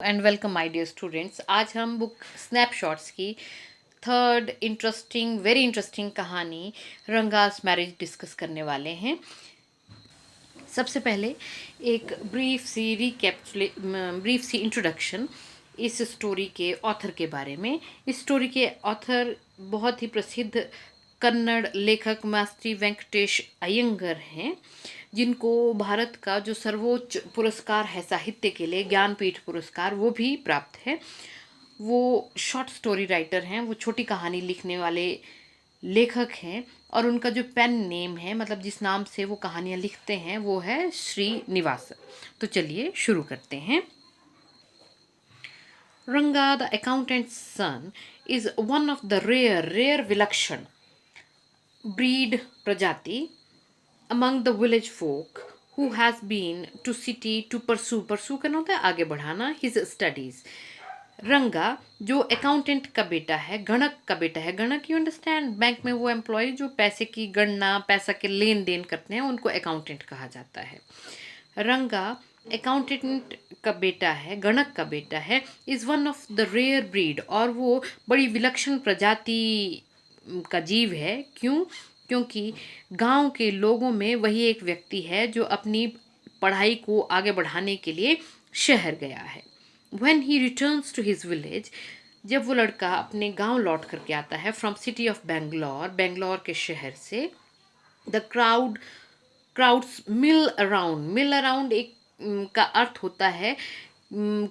And welcome my dear students. आज हम book snapshots की थर्ड वेरी इंटरेस्टिंग कहानी रंगास मैरिज डिस्कस करने वाले हैं। सबसे पहले एक ब्रीफ सी इंट्रोडक्शन इस स्टोरी के ऑथर के बारे में। इस स्टोरी के ऑथर बहुत ही प्रसिद्ध कन्नड़ लेखक मास्त्री वेंकटेश अयंगर हैं, जिनको भारत का जो सर्वोच्च पुरस्कार है साहित्य के लिए, ज्ञानपीठ पुरस्कार, वो भी प्राप्त है। वो शॉर्ट स्टोरी राइटर हैं, वो छोटी कहानी लिखने वाले लेखक हैं और उनका जो पेन नेम है, मतलब जिस नाम से वो कहानियाँ लिखते हैं, वो है श्रीनिवास। तो चलिए शुरू करते हैं। Ranga, the accountant's son, is one of the rare Vilakshan breed Prajati among the village folk who has been to city to pursue करना होता है आगे बढ़ाना, his studies. रंगा जो अकाउंटेंट का बेटा है, गणक का बेटा है। गणक, यू अंडरस्टैंड, बैंक में वो एम्प्लॉय जो पैसे की गणना, पैसा के लेन देन करते हैं, उनको अकाउंटेंट कहा जाता है। रंगा अकाउंटेंट का बेटा है, गणक का बेटा है, is one of the rare breed, और वो बड़ी विलक्षण प्रजाति का जीव है। क्यों? क्योंकि गांव के लोगों में वही एक व्यक्ति है जो अपनी पढ़ाई को आगे बढ़ाने के लिए शहर गया है। When he returns to his village, जब वो लड़का अपने गांव लौट करके आता है from city of Bangalore, Bangalore के शहर से, द क्राउड्स मिल अराउंड एक का अर्थ होता है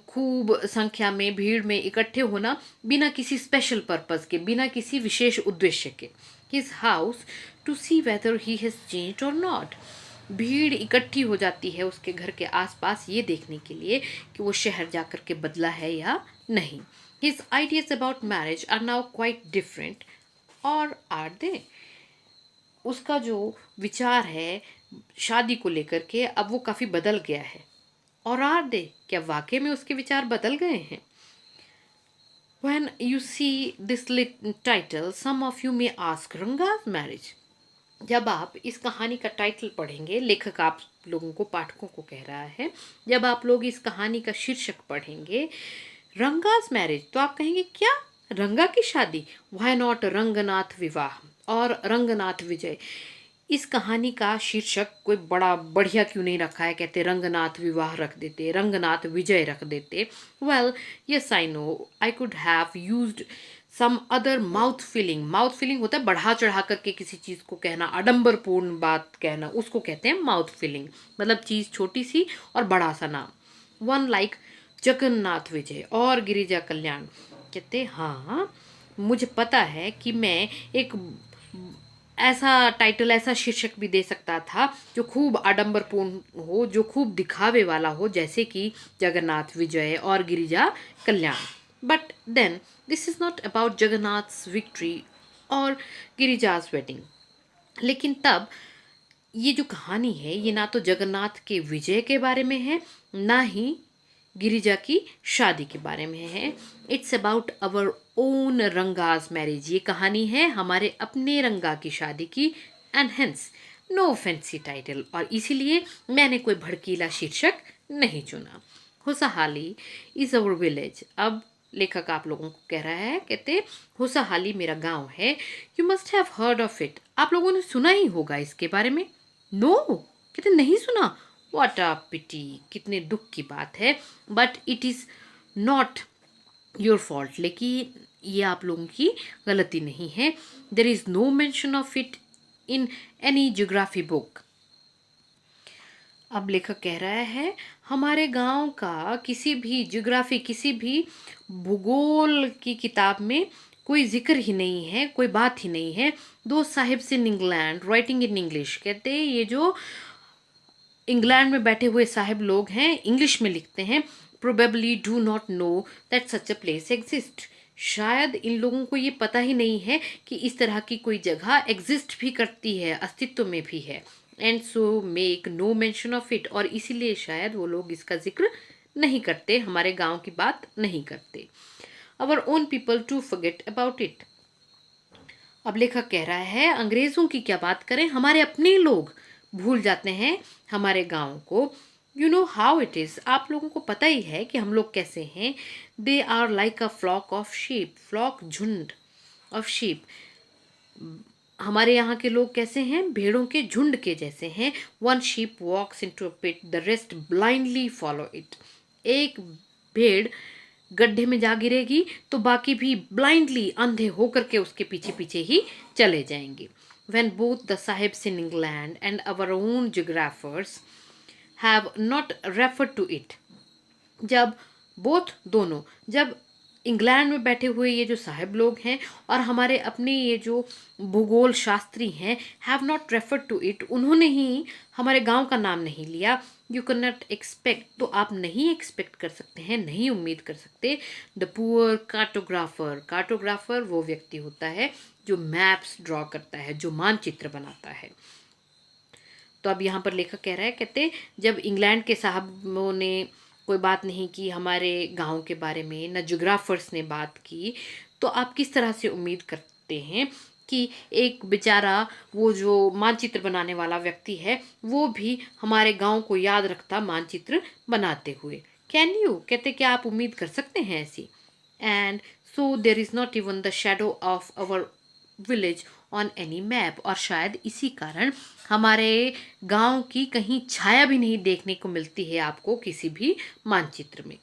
खूब संख्या में, भीड़ में इकट्ठे होना, बिना किसी स्पेशल पर्पस के, बिना किसी विशेष उद्देश्य के। His house to see whether he has changed or not. भीड़ इकट्ठी हो जाती है उसके घर के आसपास ये देखने के लिए कि वो शहर जाकर के बदला है या नहीं। His ideas about marriage are now quite different, और आर दे, उसका जो विचार है शादी को लेकर के अब वो काफ़ी बदल गया है। और आर दे, क्या वाकई में उसके विचार बदल गए हैं? When you see this title, some of you may ask, Ranga's marriage. जब आप इस कहानी का टाइटल पढ़ेंगे, लेखक आप लोगों को, पाठकों को कह रहा है, जब आप लोग इस कहानी का शीर्षक पढ़ेंगे रंगास मैरिज, तो आप कहेंगे क्या, रंगा की शादी? व्हाई नॉट रंगनाथ विवाह और रंगनाथ विजय? इस कहानी का शीर्षक कोई बड़ा बढ़िया क्यों नहीं रखा है? कहते रंगनाथ विवाह रख देते, रंगनाथ विजय रख देते। Well yes I know, I could have used some other mouth filling होता है बढ़ा चढ़ा करके किसी चीज़ को कहना, आडंबरपूर्ण बात कहना, उसको कहते हैं माउथ फिलिंग, मतलब चीज़ छोटी सी और बड़ा सा नाम। वन लाइक जगन्नाथ विजय और गिरिजा कल्याण। कहते हाँ, मुझे पता है कि मैं एक ऐसा टाइटल, ऐसा शीर्षक भी दे सकता था जो खूब आडंबरपूर्ण हो, जो खूब दिखावे वाला हो, जैसे कि जगन्नाथ विजय और Girija Kalyan. But then this is not about Jagannath's victory और गिरिजाज वेडिंग। लेकिन तब ये जो कहानी है, ये ना तो जगन्नाथ के विजय के बारे में है, ना ही गिरिजा की शादी के बारे में है। It's about our own Ranga's marriage. ये कहानी है हमारे अपने रंगा की शादी की, and hence no fancy title, और इसीलिए मैंने कोई भड़कीला शीर्षक नहीं चुना। Hosahalli is our village. अब लेखक आप लोगों को कह रहा है, कहते होसाहाली मेरा गांव है। You must have heard of it. आप लोगों ने सुना ही होगा इसके बारे में। नो, कहते नहीं सुना। वॉट अ पिटी, कितने दुख की बात है। But it is not your fault, लेकिन ये आप लोगों की गलती नहीं है। There is no mention of it in any geography book. अब लेखक कह रहा है हमारे गांव का किसी भी जियोग्राफी, किसी भी भूगोल की किताब में कोई जिक्र ही नहीं है, कोई बात ही नहीं है। दो sahibs in England writing in English. कहते ये जो इंग्लैंड में बैठे हुए साहिब लोग हैं, इंग्लिश में लिखते हैं, probably do not know that such a place exist. शायद इन लोगों को ये पता ही नहीं है कि इस तरह की कोई जगह एग्जिस्ट भी करती है, अस्तित्व में भी है। And so make no mention of it, और इसीलिए शायद वो लोग इसका जिक्र नहीं करते, हमारे गांव की बात नहीं करते। Our own people to forget about it. अब लेखक कह रहा है अंग्रेज़ों की क्या बात करें, हमारे अपने लोग भूल जाते हैं हमारे गांव को। You know how it is, आप लोगों को पता ही है कि हम लोग कैसे हैं. They are like a flock of sheep, flock झुंड ऑफ शीप. हमारे यहाँ के लोग कैसे हैं, भेड़ों के झुंड के जैसे हैं. One sheep walks into a pit, the rest blindly follow it. एक भेड़ गड्ढे में जा गिरेगी तो बाकी भी ब्लाइंडली अंधे होकर के उसके पीछे पीछे ही चले जाएंगे. When both the Sahibs in England and our own geographers have not referred to it, जब बोथ दोनों, जब इंग्लैंड में बैठे हुए ये जो साहिब लोग हैं और हमारे अपने ये जो भूगोल शास्त्री हैं, have not referred to it, उन्होंने ही हमारे गांव का नाम नहीं लिया. यू कैन नॉट एक्सपेक्ट, तो आप नहीं एक्सपेक्ट कर सकते हैं, नहीं उम्मीद कर सकते. द पुअर कार्टोग्राफर, कार्टोग्राफर वो व्यक्ति होता है जो मैप्स ड्रॉ करता है, जो मानचित्र बनाता है. तो अब यहाँ पर लेखक कह रहा है, कहते जब इंग्लैंड के साहबों ने कोई बात नहीं की हमारे गांव के बारे में, न जोग्राफर्स ने बात की, तो आप किस तरह से उम्मीद करते हैं कि एक बेचारा वो जो मानचित्र बनाने वाला व्यक्ति है वो भी हमारे गांव को याद रखता मानचित्र बनाते हुए. कैन यू, कहते क्या आप उम्मीद कर सकते हैं ऐसी. And so there is not even the shadow of our village on any map, और शायद इसी कारण हमारे गांव की कहीं छाया भी नहीं देखने को मिलती है आपको किसी भी मानचित्र में.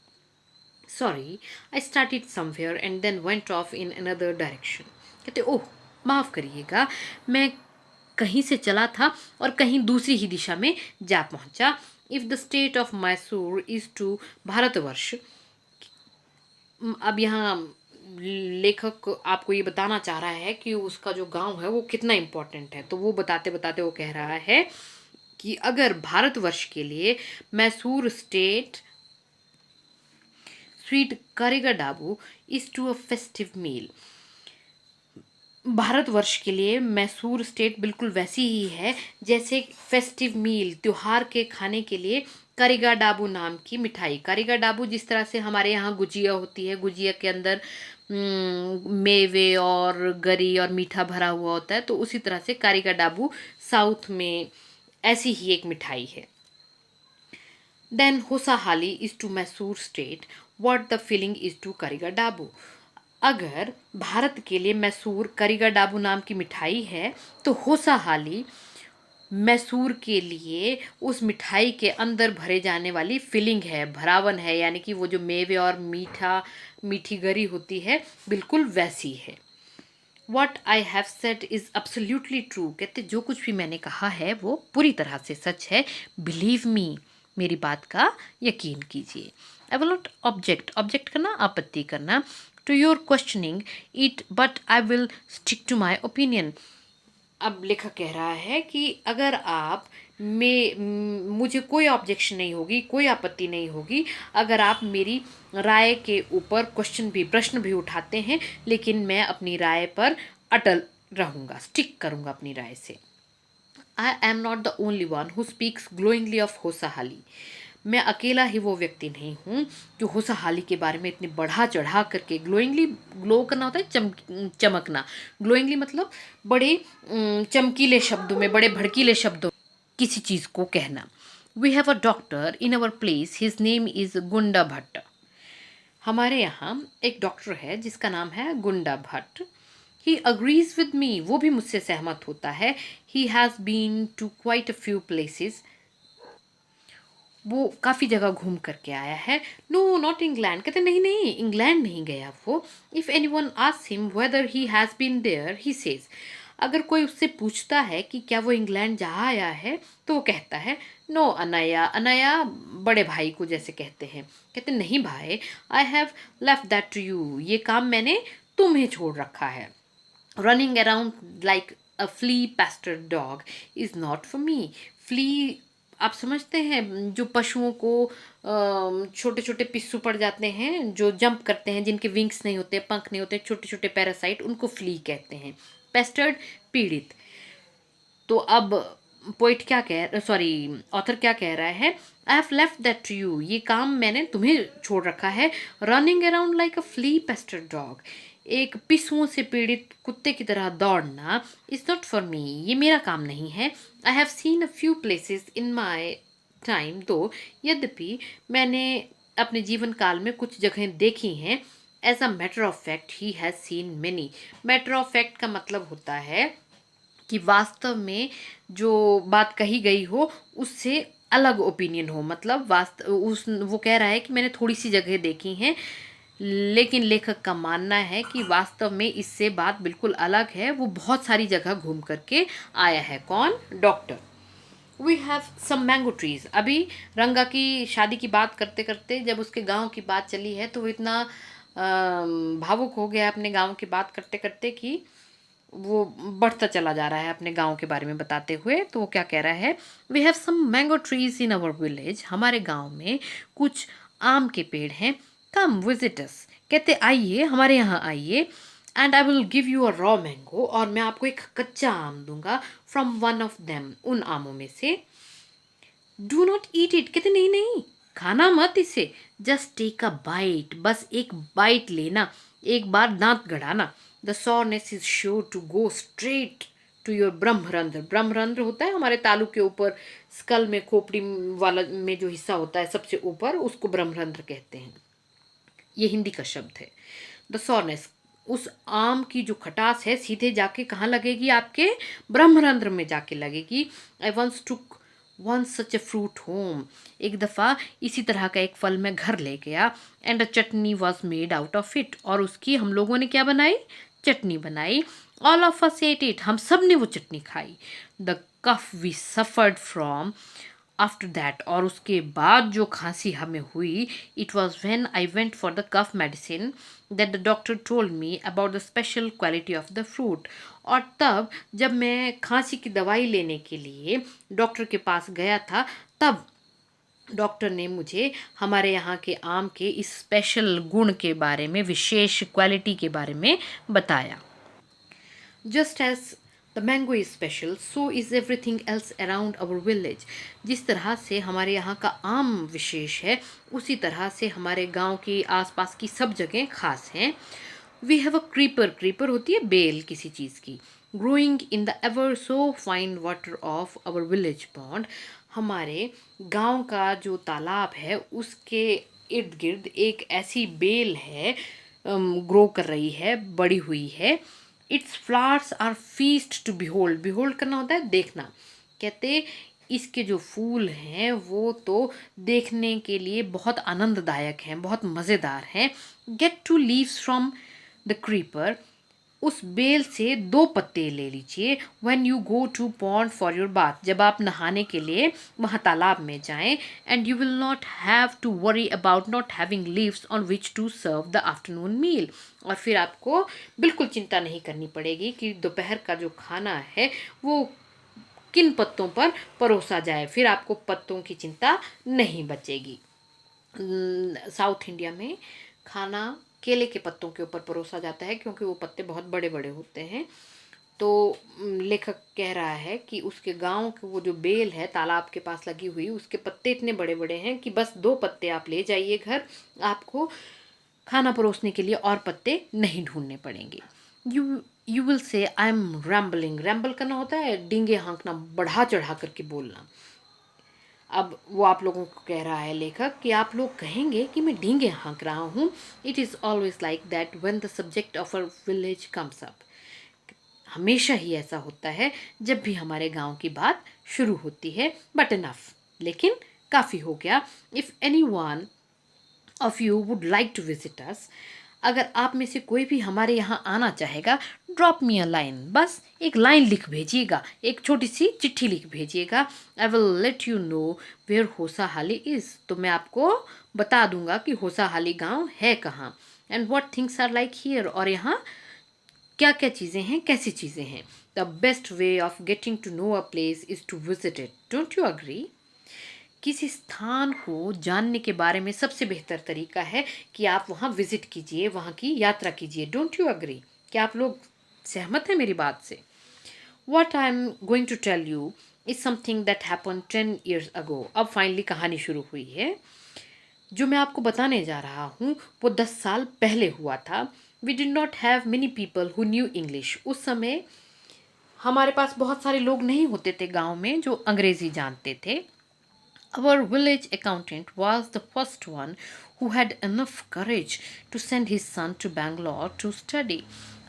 Sorry, I started somewhere and then went off in another direction. कहते ओह माफ़ करिएगा, मैं कहीं से चला था और कहीं दूसरी ही दिशा में जा पहुंचा. If the state of Mysore is to Bharatavarsha, अब यहाँ लेखक आपको ये बताना चाह रहा है कि उसका जो गांव है वो कितना इम्पोर्टेंट है. तो वो बताते बताते वो कह रहा है कि अगर भारतवर्ष के लिए Mysore state sweet karigadubu is to a festive meal, भारतवर्ष के लिए मैसूर स्टेट बिल्कुल वैसी ही है जैसे फेस्टिव मील, त्योहार के खाने के लिए करिगा डाबू नाम की मिठाई. करिगा डाबू जिस तरह से हमारे यहाँ गुजिया होती है, गुजिया के अंदर मेवे और गरी और मीठा भरा हुआ होता है, तो उसी तरह से करिगा डाबू साउथ में ऐसी ही एक मिठाई है. Then Hosahalli is to Mysore state what the feeling is to karigadubu. अगर भारत के लिए मैसूर करिगा डाबू नाम की मिठाई है तो होसाहाली मैसूर के लिए उस मिठाई के अंदर भरे जाने वाली फिलिंग है, भरावन है, यानी कि वो जो मेवे और मीठी गरी होती है बिल्कुल वैसी है. What I have said is absolutely true, कहते जो कुछ भी मैंने कहा है वो पूरी तरह से सच है. बिलीव मी, मेरी बात का यकीन कीजिए. I will not object, object करना आपत्ति करना, to your questioning it, but I will stick to my opinion. अब लेखक कह रहा है कि अगर आप मुझे कोई ऑब्जेक्शन नहीं होगी, कोई आपत्ति नहीं होगी अगर आप मेरी राय के ऊपर प्रश्न भी उठाते हैं, लेकिन मैं अपनी राय पर अटल रहूँगा, स्टिक करूँगा अपनी राय से. I am not the only one who speaks glowingly of Hosahalli. मैं अकेला ही वो व्यक्ति नहीं हूँ जो होसाहाली के बारे में इतनी बढ़ा चढ़ा करके, ग्लोइंगली, ग्लो करना होता है चमकना, ग्लोइंगली मतलब बड़े चमकीले शब्दों में, बड़े भड़कीले शब्दों किसी चीज़ को कहना. We have a doctor in our place, his name is Gunda Bhatt. हमारे यहाँ एक डॉक्टर है जिसका नाम है Gunda Bhatt. He agrees with me, वो भी मुझसे सहमत होता है. He has been to quite a few places, वो काफ़ी जगह घूम करके आया है. नो नॉट इंग्लैंड, कहते नहीं नहीं इंग्लैंड नहीं गया वो. If any one asks him whether he has been there he says, अगर कोई उससे पूछता है कि क्या वो इंग्लैंड जा आया है तो वो कहता है नो अनया. अनया बड़े भाई को जैसे कहते हैं. कहते नहीं भाई, I have left that to you, ये काम मैंने तुम्हें छोड़ रखा है. Running around like a flea pestered dog is not for me. Flea आप समझते हैं, जो पशुओं को छोटे छोटे पिस्सू पड़ जाते हैं, जो जंप करते हैं, जिनके विंग्स नहीं होते, पंख नहीं होते, छोटे छोटे पैरासाइट, उनको फ्ली कहते हैं. पेस्टर्ड पीड़ित. तो अब पोइट क्या कह सॉरी ऑथर क्या कह रहा है, I have left that to you, ये काम मैंने तुम्हें छोड़ रखा है. Running around like a flea pestered dog, एक पिस्सुओं से पीड़ित कुत्ते की तरह दौड़ना, इज़ नॉट फॉर मी, ये मेरा काम नहीं है. I have seen a few places in my time दो, यद्यपि मैंने अपने जीवन काल में कुछ जगहें देखी हैं, as a matter of fact he has seen many. Matter of fact का मतलब होता है कि वास्तव में जो बात कही गई हो उससे अलग ओपिनियन हो, मतलब वास्तव उस वो कह रहा है कि मैंने थोड़ी सी जगह देखी हैं, लेकिन लेखक का मानना है कि वास्तव में इससे बात बिल्कुल अलग है, वो बहुत सारी जगह घूम करके आया है। कौन? Doctor. We have some mango trees. अभी रंगा की शादी की बात करते करते जब उसके गांव की बात चली है तो वो इतना भावुक हो गया अपने गांव की बात करते करते कि वो बढ़ता चला जा रहा है अपने गांव के बारे में बताते हुए। तो वो क्या कह रहा है? We have some mango trees in our village. हमारे गांव में कुछ आम के पेड़ हैं। Come visit us. कहते आइए, हमारे यहाँ आइए। And I will give you a raw mango, और मैं आपको एक कच्चा आम दूंगा फ्रॉम वन ऑफ देम, उन आमों में से। Do not eat it. कहते नहीं नहीं, खाना मत इसे। Just take a bite. बस एक बाइट लेना, एक बार दांत गड़ाना। The sourness is sure to go straight to your brahmarandhra. ब्रह्मरंध्र होता है हमारे तालू के ऊपर, स्कल में, खोपड़ी वाला में जो हिस्सा होता है सबसे ऊपर, उसको ब्रह्मरंध्र कहते हैं। ये हिंदी का शब्द है। द सॉरनेस, उस आम की जो खटास है सीधे जाके कहाँ लगेगी? आपके ब्रह्मरंध्र में जाके लगेगी। I once took one such a fruit home. एक दफ़ा इसी तरह का एक फल मैं घर ले गया। And a chutney was made out of it. और उसकी हम लोगों ने क्या बनाई? चटनी बनाई। All of us ate it. हम सब ने वो चटनी खाई। The cough we suffered from after that. और उसके बाद जो खांसी हमें हुई, it was when I went for the cough medicine that the doctor told me about the special quality of the fruit. और तब जब मैं खांसी की दवाई लेने के लिए डॉक्टर के पास गया था, तब डॉक्टर ने मुझे हमारे यहाँ के आम के इस स्पेशल गुण के बारे में, विशेष क्वालिटी के बारे में बताया। Just as the mango is special, so is everything else around our village. जिस तरह से हमारे यहाँ का आम विशेष है, उसी तरह से हमारे गांव की आसपास की सब जगह खास हैं। We have a creeper. Creeper होती है बेल किसी चीज़ की। Growing in the ever so fine water of our village pond. हमारे गांव का जो तालाब है उसके इर्द गिर्द एक ऐसी बेल है, ग्रो कर रही है, बड़ी हुई है। Its flowers are feast to behold. Behold करना होता है देखना। कहते इसके जो फूल हैं वो तो देखने के लिए बहुत आनंददायक हैं, बहुत मज़ेदार हैं। Get two leaves from the creeper. उस बेल से 2 पत्ते ले लीजिए। When you go to pond for your bath. जब आप नहाने के लिए वहाँ तालाब में जाएं। And you will not have to worry about not having leaves on which to serve the afternoon meal. और फिर आपको बिल्कुल चिंता नहीं करनी पड़ेगी कि दोपहर का जो खाना है वो किन पत्तों पर परोसा जाए। फिर आपको पत्तों की चिंता नहीं बचेगी। साउथ इंडिया में खाना केले के पत्तों के ऊपर परोसा जाता है क्योंकि वो पत्ते बहुत बड़े बड़े होते हैं। तो लेखक कह रहा है कि उसके गांव के वो जो बेल है तालाब के पास लगी हुई, उसके पत्ते इतने बड़े बड़े हैं कि बस 2 पत्ते आप ले जाइए घर, आपको खाना परोसने के लिए और पत्ते नहीं ढूंढने पड़ेंगे। You will say I M rambling. Ramble करना होता है डींगे हाँकना, बढ़ा चढ़ा करके बोलना। अब वो आप लोगों को कह रहा है लेखक कि आप लोग कहेंगे कि मैं डींगे हाँक रहा हूँ। It is always like that when the subject of a village comes up. हमेशा ही ऐसा होता है जब भी हमारे गांव की बात शुरू होती है। बट इनफ, लेकिन काफ़ी हो गया। If any one of you would like to visit us. अगर आप में से कोई भी हमारे यहाँ आना चाहेगा, ड्रॉप मी अ लाइन। बस एक लाइन लिख भेजिएगा, एक छोटी सी चिट्ठी लिख भेजिएगा। I will let you know where Hosahalli is. तो मैं आपको बता दूंगा कि होसाहाली गांव है कहाँ। And what things are like here. और यहाँ क्या क्या चीज़ें हैं, कैसी चीज़ें हैं। The best way of getting to know a place is to visit it. Don't you agree? किसी स्थान को जानने के बारे में सबसे बेहतर तरीका है कि आप वहाँ विजिट कीजिए, वहाँ की यात्रा कीजिए। Don't you agree? क्या आप लोग सहमत हैं मेरी बात से? What I am going to tell you is something that happen 10 years ago. अब फाइनली कहानी शुरू हुई है। जो मैं आपको बताने जा रहा हूँ वो 10 साल पहले हुआ था। We did not have many people who knew English. उस समय हमारे पास बहुत सारे लोग नहीं होते थे गांव में जो अंग्रेज़ी जानते थे। Our village accountant was the first one who had enough courage to send his son to Bangalore to study.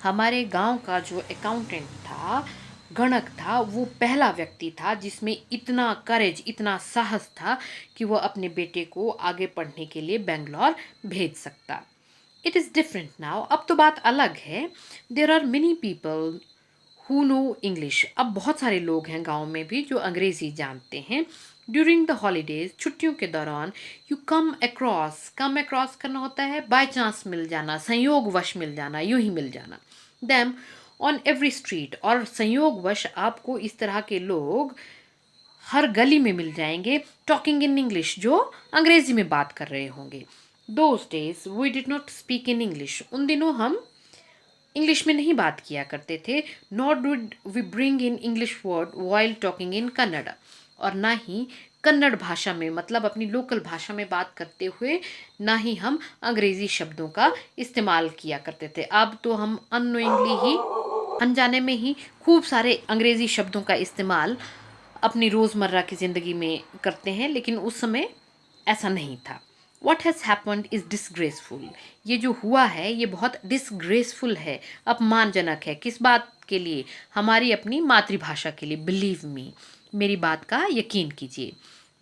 हमारे गांव का जो अकाउंटेंट था, गणक था, वो पहला व्यक्ति था जिसमें इतना करेज, इतना साहस था कि वो अपने बेटे को आगे पढ़ने के लिए बेंगलोर भेज सकता. It is different now. अब तो बात अलग है. There are many people who know English. अब बहुत सारे लोग हैं गांव में भी जो अंग्रेज़ी जानते हैं. ड्यूरिंग द हॉलीडेज, छुट्टियों के दौरान, यू कम अक्रॉस करना होता है बाय चांस मिल जाना, संयोगवश मिल जाना, यूं ही मिल जाना. देम ऑन एवरी स्ट्रीट, और संयोगवश आपको इस तरह के लोग हर गली में मिल जाएंगे, टॉकिंग इन इंग्लिश, जो अंग्रेजी में बात कर रहे होंगे. Those days we did not speak in English. उन दिनों हम इंग्लिश में नहीं बात किया करते थे. Not did we bring in English word while talking in Kannada. और ना ही कन्नड़ भाषा में, मतलब अपनी लोकल भाषा में बात करते हुए, ना ही हम अंग्रेजी शब्दों का इस्तेमाल किया करते थे. अब तो हम अननोइंगली ही, अनजाने में ही खूब सारे अंग्रेजी शब्दों का इस्तेमाल अपनी रोज़मर्रा की ज़िंदगी में करते हैं, लेकिन उस समय ऐसा नहीं था. What has happened is disgraceful. ये जो हुआ है ये बहुत डिसग्रेसफुल है, अपमानजनक है. किस बात के लिए? हमारी अपनी मातृभाषा के लिए. बिलीव मी, मेरी बात का यकीन कीजिए.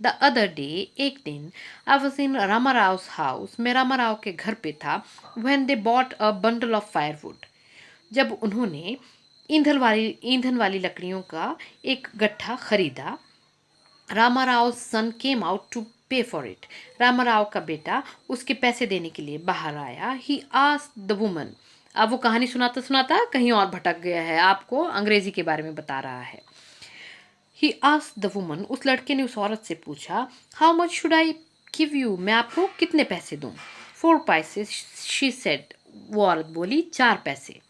द अदर डे, एक दिन, I was in Ramarao house. मैं रामाराव के घर पे था. When they bought a bundle of firewood. जब उन्होंने ईंधन वाली लकड़ियों का एक गट्ठा खरीदा. Ramarao son came out to pay for it. Ramarao का बेटा उसके पैसे देने के लिए बाहर आया. He asked the woman. अब वो कहानी सुनाता सुनाता कहीं और भटक गया है, आपको अंग्रेजी के बारे में बता रहा है. ही आस्क्ड द वुमन. उस लड़के ने उस औरत से पूछा, how much should I give you. मैं आपको कितने पैसे दूँ. 4 पैसे, शी सेड. वो औरत बोली, 4 पैसे.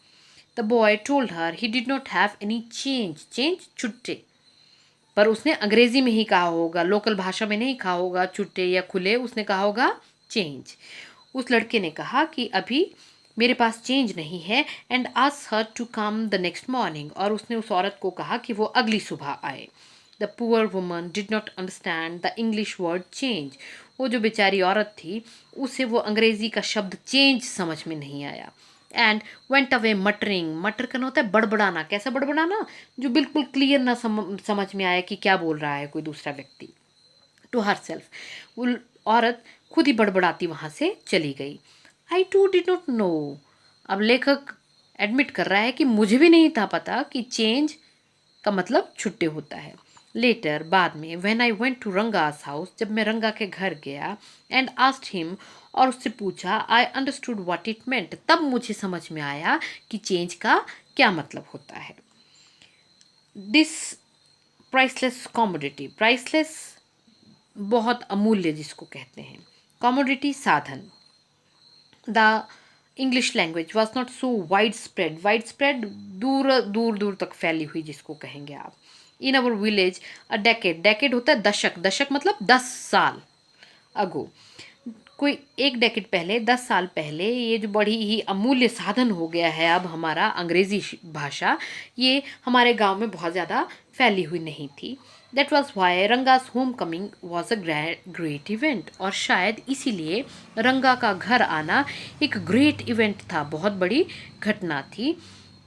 The boy told her he did not have any change. Change, छुट्टे. पर उसने अंग्रेजी में ही कहा होगा, लोकल भाषा में नहीं कहा होगा छुट्टे या खुले. उसने कहा होगा चेंज. उस लड़के ने कहा कि अभी मेरे पास चेंज नहीं है. And asked her to come the next morning. और उसने उस औरत को कहा कि वो अगली सुबह आए. The poor woman did not understand the English word change. वो जो बेचारी औरत थी, उसे वो अंग्रेजी का शब्द चेंज समझ में नहीं आया. And went away muttering. मटर करना होता है बड़बड़ाना. कैसा बड़बड़ाना? जो बिल्कुल क्लियर ना समझ में आए कि क्या बोल रहा है कोई दूसरा व्यक्ति. To herself. वो औरत खुद ही बड़बड़ाती वहाँ से चली गई. I too did not know. अब लेखक एडमिट कर रहा है कि मुझे भी नहीं था पता कि चेंज का मतलब छुट्टे होता है. लेटर, बाद में, when I went to Ranga's house, जब मैं रंगा के घर गया, एंड आस्क्ड हिम, और उससे पूछा, I understood what it meant. तब मुझे समझ में आया कि चेंज का क्या मतलब होता है. This priceless commodity. प्राइसलेस बहुत अमूल्य जिसको कहते हैं. कॉमोडिटी साधन. The English language was not so wide spread. Wide spread, दूर दूर दूर तक फैली हुई जिसको कहेंगे आप. In our village a decade. Decade होता है दशक. दशक मतलब 10 साल अगो. कोई एक डेकेड पहले, 10 साल पहले, ये जो बड़ी ही अमूल्य साधन हो गया है अब हमारा अंग्रेजी भाषा, ये हमारे गांव में बहुत ज़्यादा फैली हुई नहीं थी. That was why Ranga's home coming was a great event. और शायद इसीलिए रंगा का घर आना एक ग्रेट इवेंट था, बहुत बड़ी घटना थी.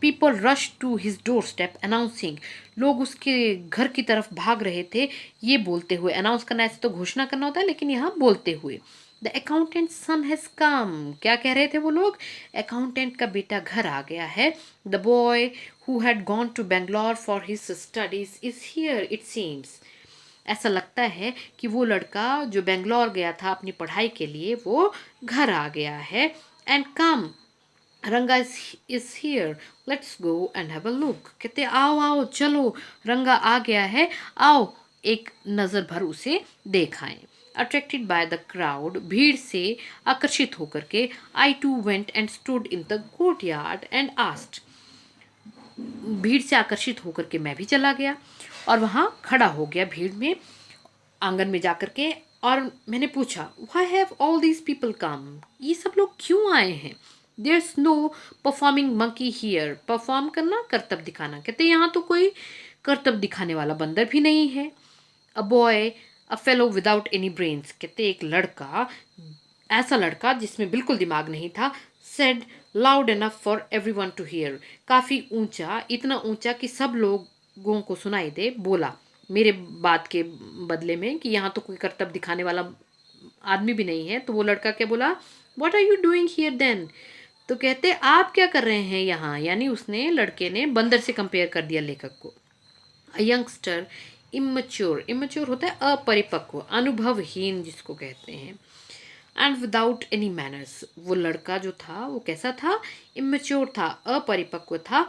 People rush to his doorstep announcing. लोग उसके घर की तरफ भाग रहे थे ये बोलते हुए. अनाउंस करना ऐसे तो घोषणा करना होता है, लेकिन यहाँ बोलते हुए. The accountant son has come. क्या कह रहे थे वो लोग? अकाउंटेंट का बेटा घर आ गया है. The boy who had gone to Bangalore for his studies is here it seems. ऐसा लगता है कि वो लड़का जो बेंगलोर गया था अपनी पढ़ाई के लिए, वो घर आ गया है. एंड कम, रंगा is here, let's go and have a look. कहते आओ आओ चलो, रंगा आ गया है, आओ एक नज़र भर उसे देखाएं. अट्रैक्टेड बाय द क्राउड, भीड़ से आकर्षित होकर के, I too went and stood in the courtyard and asked. भीड़ से आकर्षित होकर के मैं भी चला गया और वहाँ खड़ा हो गया भीड़ में, आंगन में जाकर के. और मैंने पूछा, why have all these people come. ये सब लोग क्यों आए हैं? There is no performing monkey here. Perform करना, करतब दिखाना. कहते यहाँ तो कोई करतब दिखाने वाला बंदर भी नहीं है. A boy a fellow without any brains, कहते एक लड़का, ऐसा लड़का जिसमें बिल्कुल दिमाग नहीं था, said loud enough for everyone to hear, काफ़ी ऊंचा, इतना ऊंचा कि सब लोगों को सुनाई दे, बोला मेरे बात के बदले में कि यहाँ तो कोई करतब दिखाने वाला आदमी भी नहीं है। तो वो लड़का क्या बोला, what are you doing here then, तो कहते आप क्या कर रहे हैं यहाँ, यानी उसने, लड़के ने बंदर से कंपेयर कर दिया लेखक को। अ यंगस्टर इमेच्योर, इमेच्योर होता है अपरिपक्व, अनुभवहीन जिसको कहते हैं। एंड विदाउट एनी मैनर्स, वो लड़का जो था वो कैसा था, इमेच्योर था, अपरिपक्व था,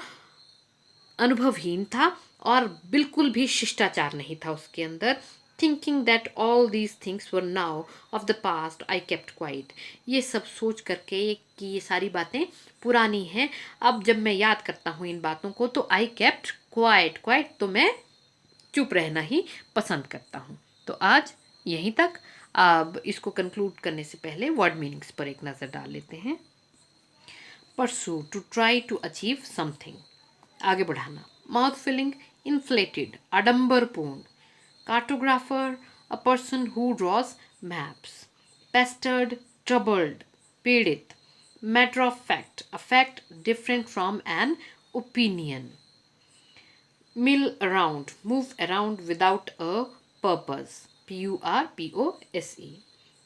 अनुभवहीन था, और बिल्कुल भी शिष्टाचार नहीं था उसके अंदर। Thinking that all these things were now of the past I kept quite, ये सब सोच करके कि ये सारी बातें पुरानी हैं, अब जब मैं याद करता हूँ इन बातों को तो आई केप्ट क्वाइट, क्वाइट तो मैं चुप रहना ही पसंद करता हूँ। तो आज यहीं तक। अब इसको कंक्लूड करने से पहले वर्ड मीनिंग्स पर एक नज़र डाल लेते हैं। Pursue, to try to achieve something, आगे बढ़ाना। माउथ फिलिंग, इन्फ्लेटेड, आडंबरपूर्ण। Cartographer, a person who draws maps. Pestered, troubled, पीड़ित। Matter of fact, a fact different from an opinion. mill around, move around without a purpose, purpose.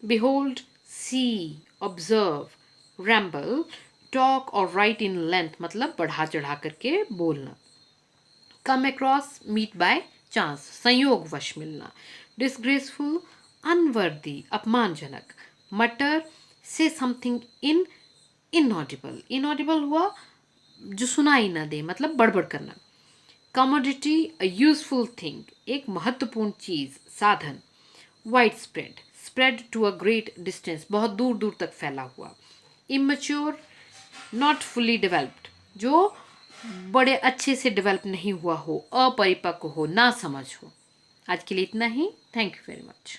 Behold, see, observe, ramble, talk or write in length, मतलब बढ़ा चढ़ा करके बोलना। come across, meet by chance, संयोगवश मिलना। disgraceful, unworthy, अपमानजनक। mutter, say something in inaudible, inaudible हुआ जो सुनाई ना दे, मतलब बड़बड़ करना। कमोडिटी, अ यूजफुल थिंग, एक महत्वपूर्ण चीज, साधन। Widespread, spread to a great distance, बहुत दूर दूर तक फैला हुआ। इमेच्योर, नॉट फुली डेवलप्ड, जो बड़े अच्छे से डेवलप नहीं हुआ हो, अपरिपक्व हो, ना समझ हो। आज के लिए इतना ही। Thank you very much.